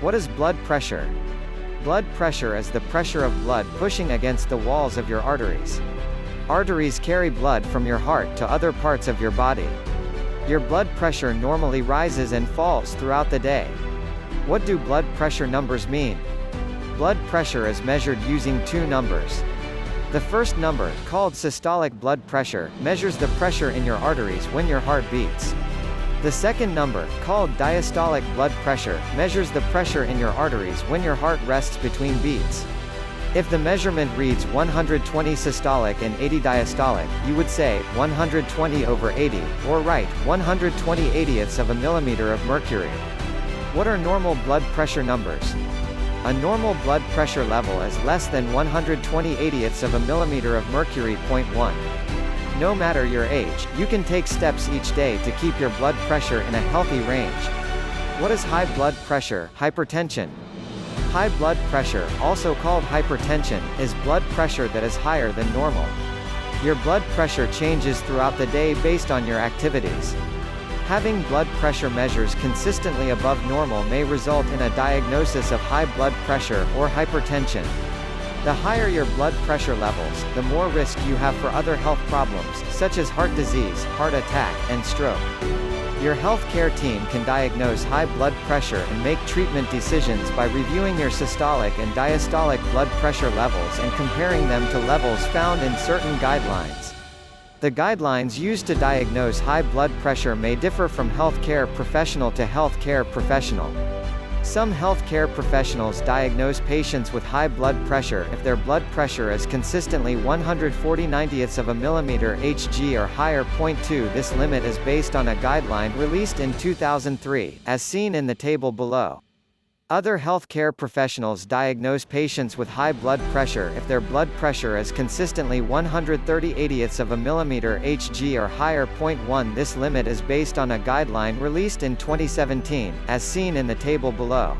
What is blood pressure? Blood pressure is the pressure of blood pushing against the walls of your arteries. Arteries carry blood from your heart to other parts of your body. Your blood pressure normally rises and falls throughout the day. What do blood pressure numbers mean? Blood pressure is measured using two numbers. The first number, called systolic blood pressure, measures the pressure in your arteries when your heart beats. The second number, called diastolic blood pressure, measures the pressure in your arteries when your heart rests between beats. If the measurement reads 120 systolic and 80 diastolic, you would say 120/80, or write 120/80ths of a millimeter of mercury. What are normal blood pressure numbers? A normal blood pressure level is less than 120/80ths of a millimeter of mercury. 1. No matter your age, you can take steps each day to keep your blood pressure in a healthy range. What is high blood pressure, hypertension? High blood pressure, also called hypertension, is blood pressure that is higher than normal. Your blood pressure changes throughout the day based on your activities. Having blood pressure measures consistently above normal may result in a diagnosis of high blood pressure or hypertension. The higher your blood pressure levels, the more risk you have for other health problems, such as heart disease, heart attack, and stroke. Your healthcare team can diagnose high blood pressure and make treatment decisions by reviewing your systolic and diastolic blood pressure levels and comparing them to levels found in certain guidelines. The guidelines used to diagnose high blood pressure may differ from healthcare professional to healthcare professional. Some healthcare professionals diagnose patients with high blood pressure if their blood pressure is consistently 140/90ths of a millimeter Hg or higher. 2. This limit is based on a guideline released in 2003, as seen in the table below. Other healthcare professionals diagnose patients with high blood pressure if their blood pressure is consistently 130/80ths of a millimeter Hg or higher. 1. This limit is based on a guideline released in 2017, as seen in the table below.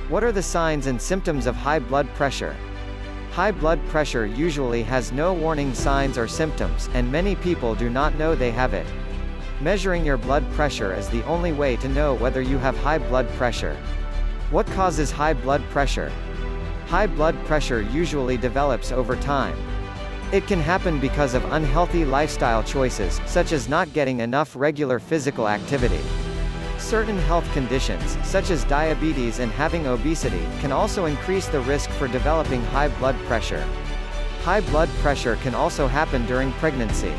What are the signs and symptoms of high blood pressure? High blood pressure usually has no warning signs or symptoms, and many people do not know they have it. Measuring your blood pressure is the only way to know whether you have high blood pressure. What causes high blood pressure? High blood pressure usually develops over time. It can happen because of unhealthy lifestyle choices, such as not getting enough regular physical activity. Certain health conditions, such as diabetes and having obesity, can also increase the risk for developing high blood pressure. High blood pressure can also happen during pregnancy.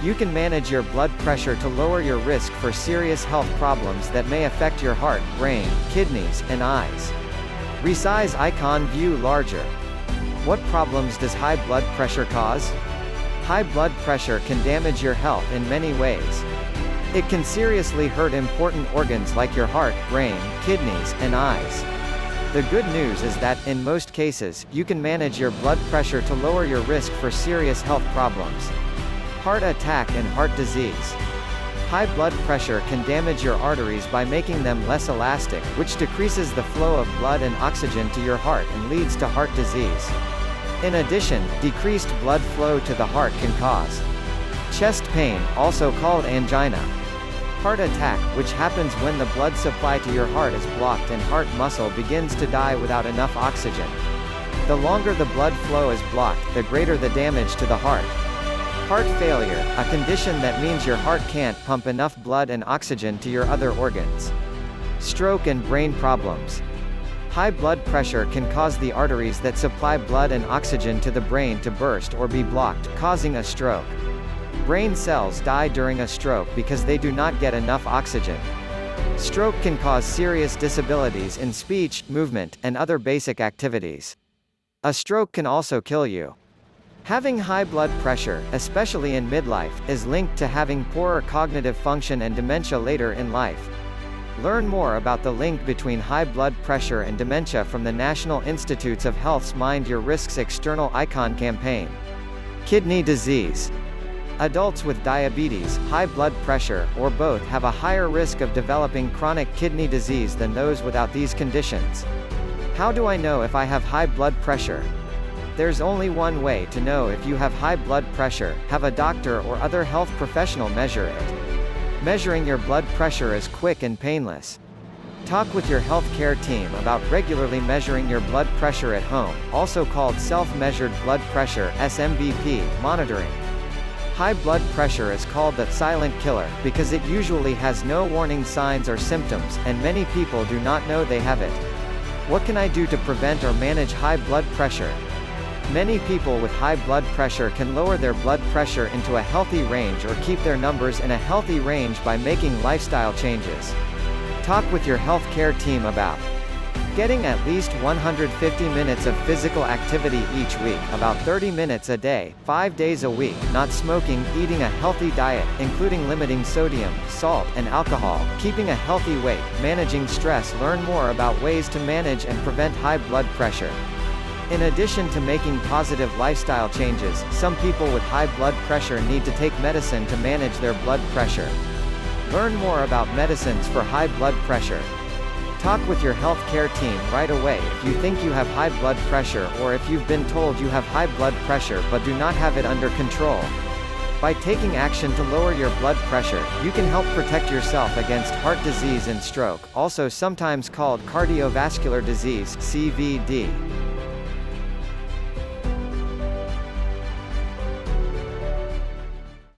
You can manage your blood pressure to lower your risk for serious health problems that may affect your heart, brain, kidneys, and eyes. Resize icon view larger. What problems does high blood pressure cause? High blood pressure can damage your health in many ways. It can seriously hurt important organs like your heart, brain, kidneys, and eyes. The good news is that, in most cases, you can manage your blood pressure to lower your risk for serious health problems. Heart attack and heart disease. High blood pressure can damage your arteries by making them less elastic, which decreases the flow of blood and oxygen to your heart and leads to heart disease. In addition, decreased blood flow to the heart can cause chest pain, also called angina. Heart attack, which happens when the blood supply to your heart is blocked and heart muscle begins to die without enough oxygen. The longer the blood flow is blocked, the greater the damage to the heart. Heart failure, a condition that means your heart can't pump enough blood and oxygen to your other organs. Stroke and brain problems. High blood pressure can cause the arteries that supply blood and oxygen to the brain to burst or be blocked, causing a stroke. Brain cells die during a stroke because they do not get enough oxygen. Stroke can cause serious disabilities in speech, movement, and other basic activities. A stroke can also kill you. Having high blood pressure, especially in midlife, is linked to having poorer cognitive function and dementia later in life. Learn more about the link between high blood pressure and dementia from the National Institutes of Health's Mind Your Risks External Icon campaign. Kidney disease. Adults with diabetes, high blood pressure, or both have a higher risk of developing chronic kidney disease than those without these conditions. How do I know if I have high blood pressure? There's only one way to know if you have high blood pressure: have a doctor or other health professional measure it. Measuring your blood pressure is quick and painless. Talk with your healthcare team about regularly measuring your blood pressure at home, also called self-measured blood pressure (SMBP) monitoring. High blood pressure is called the silent killer because it usually has no warning signs or symptoms, and many people do not know they have it. What can I do to prevent or manage high blood pressure? Many people with high blood pressure can lower their blood pressure into a healthy range or keep their numbers in a healthy range by making lifestyle changes. Talk with your healthcare team about getting at least 150 minutes of physical activity each week, about 30 minutes a day, 5 days a week, not smoking, eating a healthy diet, including limiting sodium, salt, and alcohol, keeping a healthy weight, managing stress. Learn more about ways to manage and prevent high blood pressure. In addition to making positive lifestyle changes, some people with high blood pressure need to take medicine to manage their blood pressure. Learn more about medicines for high blood pressure. Talk with your healthcare team right away if you think you have high blood pressure or if you've been told you have high blood pressure but do not have it under control. By taking action to lower your blood pressure, you can help protect yourself against heart disease and stroke, also sometimes called cardiovascular disease (CVD).